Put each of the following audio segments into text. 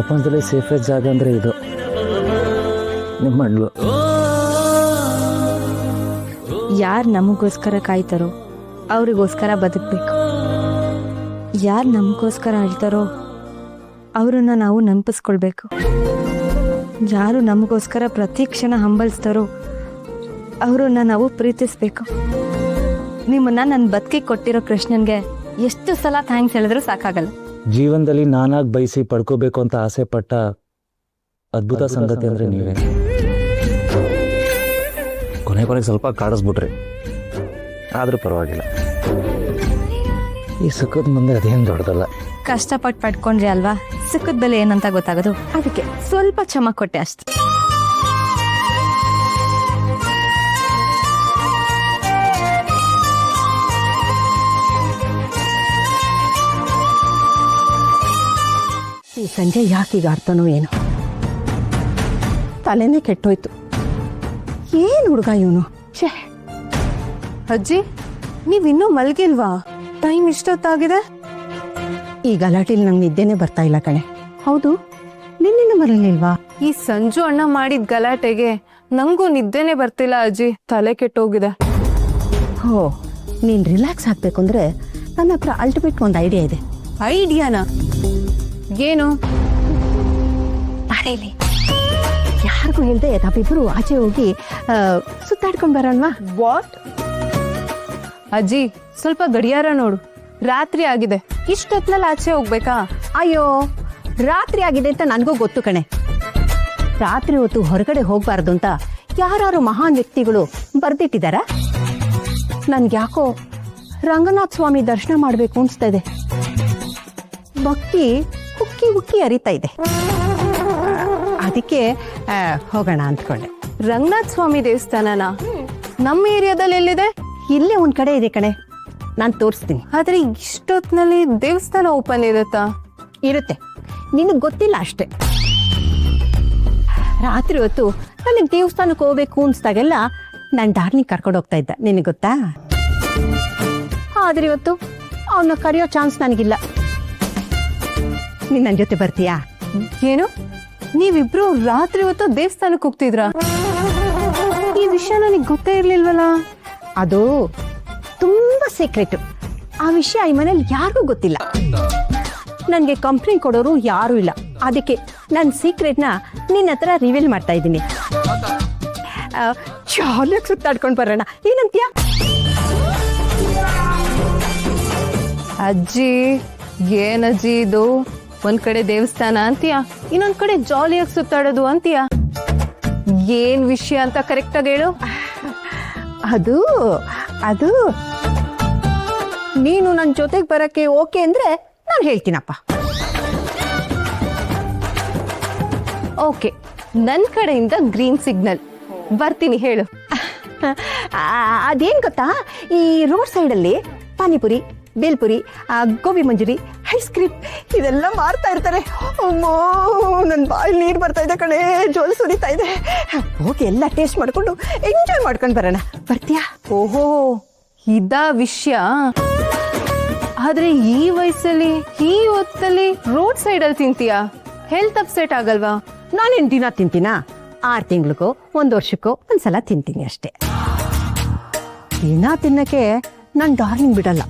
ಪ್ರಪಂಚದಲ್ಲಿ ಸೇಫೆಸ್ಟ್ ಜಾಗ ಅಂದರೆ ಇದು ನಿಮ್ಮ ಮಣ್ಣು. ಯಾರು ನಮಗೋಸ್ಕರ ಕಾಯ್ತಾರೋ ಅವ್ರಿಗೋಸ್ಕರ ಬದುಕಬೇಕು. ಯಾರು ನಮಗೋಸ್ಕರ ಅಳ್ತಾರೋ ಅವರನ್ನು ನಾವು ನೆನಪಿಸ್ಕೊಳ್ಬೇಕು. ಯಾರು ನಮಗೋಸ್ಕರ ಪ್ರತಿ ಕ್ಷಣ ಹಂಬಲಿಸ್ತಾರೋ ಅವರನ್ನು ನಾವು ಪ್ರೀತಿಸ್ಬೇಕು. ನಿಮ್ಮನ್ನ ನನ್ನ ಬದುಕಿಗೆ ಕೊಟ್ಟಿರೋ ಕೃಷ್ಣನ್ಗೆ ಎಷ್ಟು ಸಲ ಥ್ಯಾಂಕ್ಸ್ ಹೇಳಿದ್ರೂ ಸಾಕಾಗಲ್ಲ. ಜೀವನದಲ್ಲಿ ನಾನಾಗಿ ಬಯಸಿ ಪಡ್ಕೋಬೇಕು ಅಂತ ಆಸೆ ಪಟ್ಟ ಅದ್ಭುತ ಸಂಗತಿ ಅಂದರೆ ನೀವೇ. ಕೊನೆಗೆ ಸ್ವಲ್ಪ ಕಾಡಿಸ್ಬಿಟ್ರಿ, ಆದರೂ ಪರವಾಗಿಲ್ಲ. ಈ ಸುಖದ ಮುಂದೆ ಅದೇನು ದೊಡ್ಡದಲ್ಲ. ಕಷ್ಟಪಟ್ಟು ಪಡ್ಕೊಂಡ್ರಿ ಅಲ್ವಾ ಸುಖದ ಬೆಲೆ ಏನಂತ ಗೊತ್ತಾಗೋದು. ಅದಕ್ಕೆ ಸ್ವಲ್ಪ ಚಮಕ್ ಕೊಟ್ಟೆ ಅಷ್ಟೆ. ಈ ಸಂಜೆ ಯಾಕೀಗ ಆಡ್ತಾನೋ ಏನೋ, ತಲೆನೇ ಕೆಟ್ಟೋಯ್ತು. ಏನು ಹುಡುಗ ಇವನು. ಛೇ, ಅಜ್ಜಿ ನೀವಿನ್ನೂ ಮಲ್ಗಿಲ್ವಾ? ಟೈಮ್ ಇಷ್ಟೊತ್ತಾಗಿದೆ. ಈ ಗಲಾಟೆಲಿ ನಂಗೆ ನಿದ್ದೆನೇ ಬರ್ತಾ ಇಲ್ಲ ಕಣೆ. ಹೌದು, ನಿನ್ನಿನ್ನು ಬರಲಿಲ್ವಾ? ಈ ಸಂಜು ಅಣ್ಣ ಮಾಡಿದ ಗಲಾಟೆಗೆ ನಂಗೂ ನಿದ್ದೆನೆ ಬರ್ತಿಲ್ಲ ಅಜ್ಜಿ, ತಲೆ ಕೆಟ್ಟೋಗಿದೆ. ಹೋ, ನೀನು ರಿಲ್ಯಾಕ್ಸ್ ಆಗ್ಬೇಕು ಅಂದ್ರೆ ನನ್ನ ಹತ್ರ ಅಲ್ಟಿಮೇಟ್ ಒಂದು ಐಡಿಯಾ ಇದೆ. ಐಡಿಯಾನಾ? ಏನು? ನಾನೇಲಿ ಯಾರಿಗೂ ಹೇಳ್ದೆ ನಾವಿಬ್ರು ಆಚೆ ಹೋಗಿ ಸುತ್ತಾಡ್ಕೊಂಡ್ ಬರೋಣವಾ? ವಾಟ್? ಅಜ್ಜಿ ಸ್ವಲ್ಪ ಗಡಿಯಾರ ನೋಡು, ರಾತ್ರಿ ಆಗಿದೆ. ಇಷ್ಟೊತ್ನಲ್ಲಿ ಆಚೆ ಹೋಗ್ಬೇಕಾ? ಅಯ್ಯೋ, ರಾತ್ರಿ ಆಗಿದೆ ಅಂತ ನನಗೂ ಗೊತ್ತು ಕಣೆ. ರಾತ್ರಿ ಹೊತ್ತು ಹೊರಗಡೆ ಹೋಗ್ಬಾರ್ದು ಅಂತ ಯಾರು ಮಹಾನ್ ವ್ಯಕ್ತಿಗಳು ಬರ್ದಿಟ್ಟಿದಾರ. ನನ್ಗೆ ಯಾಕೋ ರಂಗನಾಥ ಸ್ವಾಮಿ ದರ್ಶನ ಮಾಡ್ಬೇಕು ಅನ್ಸ್ತಾ ಇದೆ. ಭಕ್ತಿ ಉಕ್ಕಿ ಉಕ್ಕಿ ಹರಿತಾ ಇದೆ. ಅದಕ್ಕೆ ಹೋಗೋಣ ಅಂದ್ಕೊಂಡೆ. ರಂಗನಾಥ ಸ್ವಾಮಿ ದೇವಸ್ಥಾನನಾ? ನಮ್ಮ ಏರಿಯಾದಲ್ಲಿ ಎಲ್ಲಿದೆ? ಇಲ್ಲೇ ಒಂದ್ ಕಡೆ ಇದೆ ಕಣೆ, ನಾನು ತೋರಿಸ್ತೀನಿ. ಆದ್ರೆ ಇಷ್ಟೊತ್ನಲ್ಲಿ ದೇವಸ್ಥಾನ ಓಪನ್ ಇರುತ್ತಾ? ಇರುತ್ತೆ, ನಿನಗೆ ಗೊತ್ತಿಲ್ಲ ಅಷ್ಟೇ. ರಾತ್ರಿ ಹೊತ್ತು ನನಗೆ ದೇವಸ್ಥಾನಕ್ಕೆ ಹೋಗ್ಬೇಕು ಅನ್ಸ್ದಾಗೆಲ್ಲ ನನ್ನ ಡಾರ್ಲಿಂಗ್ ಕರ್ಕೊಂಡು ಹೋಗ್ತಾ ಇದ್ದ, ನಿನಗೆ ಗೊತ್ತಾ? ಆದ್ರೆ ಇವತ್ತು ಅವನ್ನ ಕರೆಯೋ ಚಾನ್ಸ್ ನನಗಿಲ್ಲ. ನೀನ್ ನನ್ನ ಜೊತೆ ಬರ್ತೀಯಾ? ಏನು, ನೀವಿಬ್ರು ರಾತ್ರಿ ಹೊತ್ತು ದೇವಸ್ಥಾನಕ್ಕೆ ಹೋಗ್ತಿದ್ರಾ? ಈ ವಿಷಯ ನನಗೆ ಗೊತ್ತೇ ಇರ್ಲಿಲ್ವಲ್ಲ. ಅದು ತುಂಬಾ ಸೀಕ್ರೆಟ್. ಆ ವಿಷಯ ಈ ಮನೇಲಿ ಯಾರಿಗೂ ಗೊತ್ತಿಲ್ಲ. ನನಗೆ ಕಂಪ್ಲೇಂಟ್ ಕೊಡೋರು ಯಾರೂ ಇಲ್ಲ. ಅದಕ್ಕೆ ನನ್ನ ಸೀಕ್ರೆಟ್ನ ನಿನ್ನ ಹತ್ರ ರಿವೀಲ್ ಮಾಡ್ತಾ ಇದ್ದೀನಿ. ಜಾಲಿಯಾಗಿ ಸುತ್ತಾಡ್ಕೊಂಡು ಬರೋಣ, ಏನಂತೀಯ? ಅಜ್ಜಿ ಏನಜ್ಜಿ ಇದು? ಒಂದ್ ಕಡೆ ದೇವಸ್ಥಾನ ಅಂತೀಯ, ಇನ್ನೊಂದ್ ಕಡೆ ಜಾಲಿಯಾಗಿ ಸುತ್ತಾಡೋದು ಅಂತೀಯ. ಏನ್ ವಿಷಯ ಅಂತ ಕರೆಕ್ಟ್ ಆಗಿ ಹೇಳು. ಅದು ಅದು ನೀನು ನನ್ನ ಜೊತೆಗೆ ಬರಕ್ಕೆ ಓಕೆ ಅಂದ್ರೆ ನಾನು ಹೇಳ್ತೀನಪ್ಪ. ಓಕೆ, ನನ್ನ ಕಡೆಯಿಂದ ಗ್ರೀನ್ ಸಿಗ್ನಲ್. ಬರ್ತೀನಿ, ಹೇಳು. ಅದೇನ್ ಗೊತ್ತಾ, ಈ ರೋಡ್ ಸೈಡಲ್ಲಿ ಪಾನಿಪುರಿ, ಬೇಲ್ಪುರಿ, ಗೋಬಿ ಮಂಜೂರಿ, ಐಸ್ ಕ್ರೀಮ್ ಇದೆಲ್ಲ ಮಾರ್ತಾ ಇರ್ತಾರೆ. ಅಮ್ಮೋ, ನನ್ನ ಬಾಯಲ್ಲಿ ನೀರು ಬರ್ತಾ ಇದೆ ಕಣೆ, ಜೋಲು ಸುರಿತಾ ಇದೆ. ಹೋಗಿ ಎಲ್ಲ ಟೇಸ್ಟ್ ಮಾಡ್ಕೊಂಡು ಎಂಜಾಯ್ ಮಾಡ್ಕೊಂಡು ಬರೋಣ, ಬರ್ತೀಯಾ? ಓಹೋ, ಇದ ವಿಷಯ. ಆದ್ರೆ ಈ ವಯಸ್ಸಲ್ಲಿ ಈ ಹೊತ್ತಲ್ಲಿ ರೋಡ್ ಸೈಡಲ್ಲಿ ತಿಂತೀಯಾ? ಹೆಲ್ತ್ ಅಪ್ಸೆಟ್ ಆಗಲ್ವಾ? ನಾನೇನು ದಿನ ತಿಂತೀನಾ? 6 ತಿಂಗಳಿಗೋ 1 ವರ್ಷಕ್ಕೋ ಒಂದ್ಸಲ ತಿಂತೀನಿ ಅಷ್ಟೇ. ದಿನ ತಿನ್ನಕ್ಕೆ ನಾನು ಡಾರ್ಲಿಂಗ್ ಬಿಡಲ್ಲ.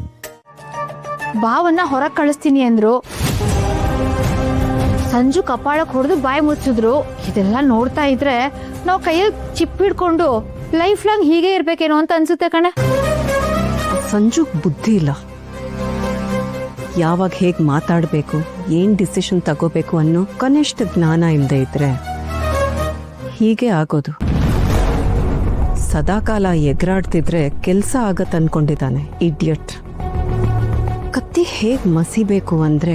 ಬಾವನ್ನ ಹೊರಗೆ ಕಳಿಸ್ತೀನಿ ಅಂದ್ರು, ಸಂಜು ಕಪಾಳಕ್ಕೆ ಹೊಡೆದು ಬಾಯಿ ಮುಚ್ಚಿದ್ರು. ಇದೆಲ್ಲ ನೋಡ್ತಾ ಇದ್ರೆ ನಾವು ಕೈಯಲ್ಲಿ ಚಿಪ್ ಹಿಡ್ಕೊಂಡು ಲೈಫ್ ಲಾಂಗ್ ಹೀಗೆ ಇರ್ಬೇಕೇನೋ ಅಂತ ಅನ್ಸುತ್ತೆ ಕಣೆ. ಸಂಜು ಬುದ್ಧಿ ಇಲ್ಲ. ಯಾವಾಗ ಹೇಗೆ ಮಾತಾಡಬೇಕು, ಏನು ಡಿಸಿಷನ್ ತಗೋಬೇಕು ಅನ್ನೋ ಕನಿಷ್ಠ ಜ್ಞಾನ ಇಲ್ಲದೆ ಇದ್ರೆ ಹೀಗೆ ಆಗೋದು. ಸದಾಕಾಲ ಎಗರಾಡ್ತಿದ್ರೆ ಕೆಲಸ ಆಗತ್ತೆ ಅನ್ಕೊಂಡಿದ್ದಾನೆ, ಇಡಿಯಟ್. ಕತ್ತಿ ಹೇಗೆ ಮಸಿಬೇಕು ಅಂದ್ರೆ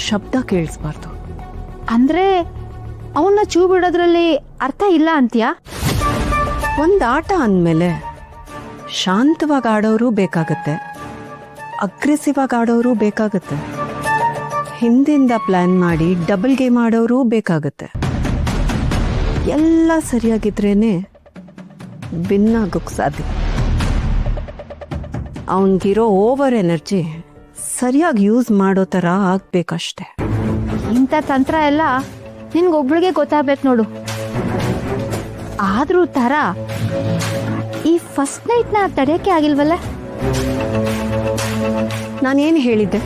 ಶಬ್ದ ಕೇಳಿಸ್ಬಾರ್ದು. ಅಂದ್ರೆ ಅವನ್ನ ಚೂ ಬಿಡೋದ್ರಲ್ಲಿ ಅರ್ಥ ಇಲ್ಲ ಅಂತೀಯಾ? ಒಂದು ಆಟ ಅಂದಮೇಲೆ ಶಾಂತವಾಗಿ ಆಡೋರು ಬೇಕಾಗತ್ತೆ, ಅಗ್ರೆಸಿವ್ ಆಗಿ ಆಡೋರು ಬೇಕಾಗತ್ತೆ, ಹಿಂದಿಂದ ಪ್ಲಾನ್ ಮಾಡಿ ಡಬಲ್ ಗೇಮ್ ಆಡೋರು ಬೇಕಾಗತ್ತೆ. ಎಲ್ಲ ಸರಿಯಾಗಿದ್ರೇನೆ ವಿನ್ ಆಗೋಕ್ಕೆ ಸಾಧ್ಯ. ಅವನಿಗಿರೋ ಓವರ್ ಎನರ್ಜಿ ಸರಿಯಾಗಿ ಯೂಸ್ ಮಾಡೋ ಥರ ಆಗ್ಬೇಕಷ್ಟೆ. ಇಂಥ ತಂತ್ರ ಎಲ್ಲ ನಿನ್ಗೊಬ್ಳಿಗೆ ಗೊತ್ತಾಗ್ಬೇಕು ನೋಡು. ಆದ್ರೂ ತರ ಈ ಫಸ್ಟ್ ನೈಟ್ನ ತಡೆಯೋಕೆ ಆಗಿಲ್ವಲ್ಲ? ನಾನೇನು ಹೇಳಿದ್ದೆ,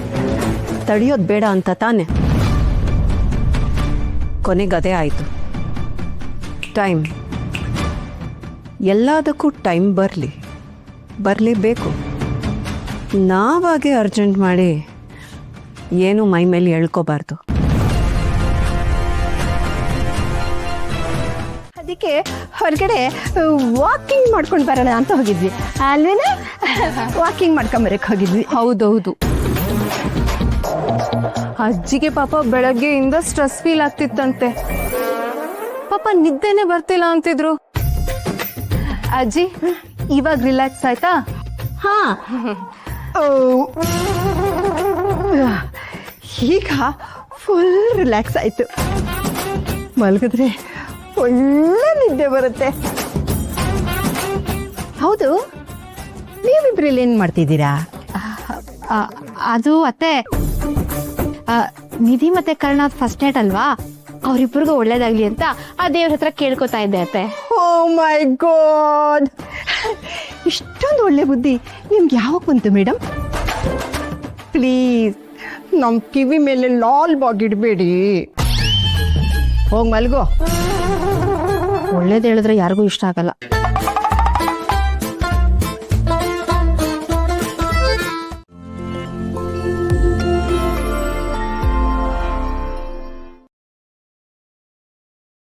ತಡೆಯೋದು ಬೇಡ ಅಂತ ತಾನೆ. ಕೊನೆಗದೇ ಆಯಿತು. ಟೈಮ್, ಎಲ್ಲದಕ್ಕೂ ಟೈಮ್ ಬರಲೇಬೇಕು. ನಾವಾಗೆ ಅರ್ಜೆಂಟ್ ಮಾಡಿ ಏನು ಮೈ ಮೇಲೆ ಎಳ್ಕೋಬಾರ್ದು. ಅದಕ್ಕೆ ಹೊರಗಡೆ ವಾಕಿಂಗ್ ಮಾಡ್ಕೊಂಡು ಬರೋಣ ಅಂತ ಹೋಗಿದ್ವಿ. ಅಲ್ವೇನ ವಾಕಿಂಗ್ ಮಾಡ್ಕೊಂಬರಕ್ಕೆ ಹೋಗಿದ್ವಿ. ಹೌದೌದು. ಅಜ್ಜಿಗೆ ಪಾಪ ಬೆಳಗ್ಗೆಯಿಂದ ಸ್ಟ್ರೆಸ್ ಫೀಲ್ ಆಗ್ತಿತ್ತಂತೆ. ಪಾಪ ನಿದ್ದೆನೆ ಬರ್ತಿಲ್ಲ ಅಂತಿದ್ರು. ಅಜ್ಜಿ ಇವಾಗ ರಿಲ್ಯಾಕ್ಸ್ ಆಯ್ತಾ? ಹಾ, ಈಗ ಫುಲ್ ರಿಲ್ಯಾಕ್ಸ್ ಆಯ್ತು. ಮಲಗಿದ್ರೆ ಒಳ್ಳೆ ನಿದ್ದೆ ಬರುತ್ತೆ. ಹೌದು, ನೀವಿಬ್ರಲ್ಲಿ ಏನು ಮಾಡ್ತಿದ್ದೀರಾ? ಅದು ಅತ್ತೆ, ನಿಧಿ ಮತ್ತೆ ಕರ್ಣ ಫಸ್ಟ್ ನೈಟ್ ಅಲ್ವಾ, ಅವ್ರಿಬ್ರಿಗೂ ಒಳ್ಳೇದಾಗ್ಲಿ ಅಂತ ಆ ದೇವ್ರ ಹತ್ರ ಕೇಳ್ಕೊತಾ ಇದ್ದೆ ಅತ್ತೆ. ಓ ಮೈ ಗಾಡ್, ಇಷ್ಟೊಂದು ಒಳ್ಳೆ ಬುದ್ಧಿ ನಿಮ್ಗೆ ಯಾವಾಗ ಬಂತು ಮೇಡಮ್? ಪ್ಲೀಸ್ ನಮ್ಮ ಕಿವಿ ಮೇಲೆ ಲಾಲ್ ಬಾಗ್ ಇಡಬೇಡಿ. ಹೋಗಿ ಮಲ್ಗೋ. ಒಳ್ಳೇದು ಹೇಳಿದ್ರೆ ಯಾರಿಗೂ ಇಷ್ಟ ಆಗಲ್ಲ.